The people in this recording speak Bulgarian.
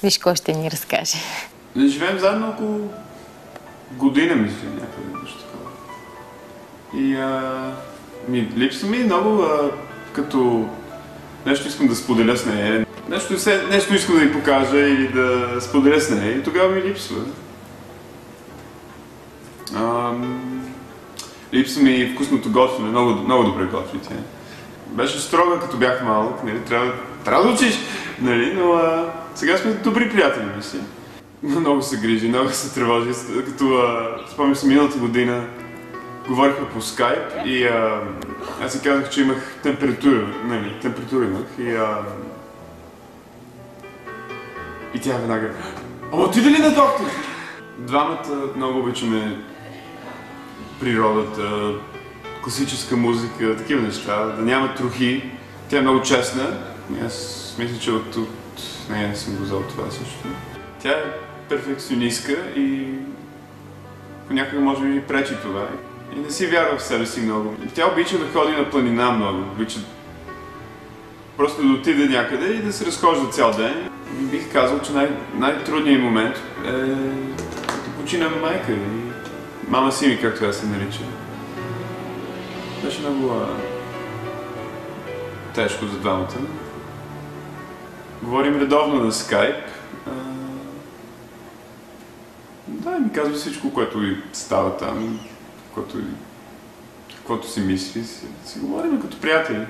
Виж кой ще ни разкаже. Живеем заедно около година, мисля, някъде нещо такова. И липсва ми много, като нещо искам да споделя с нея. Нещо искам да й покажа или да споделя с нея и тогава ми липсва. Липсва ми вкусното готвене, много добре готви тя. Беше строга, като бях малък, нали, трябва да учиш, нали, но сега сме добри приятели, мисля. Много се грижи, много се тревожи, като спомням се миналата година, говорихме по скайп и аз си казах, че имах температура, нали, температура имах и тя веднага: "Ама отиде ли на доктор?" Двамата много обичаме природата, класическа музика, такива неща, да няма трохи. Тя е много честна. Аз мисля, че от нея съм го взел това също. Тя е перфекционистка и понякога може би пречи това. И не си вярва в себе си много. Тя обича да ходи на планина много. Обича просто да отиде някъде и да се разхожда цял ден. И бих казал, че най-трудният момент е да почина майка и мама си ми, както аз се нарича. Беше много тежко за двамата. Говорим редовно на скайп. Да, ми казва всичко, което и става там, каквото си мисли. Си говорим като приятели.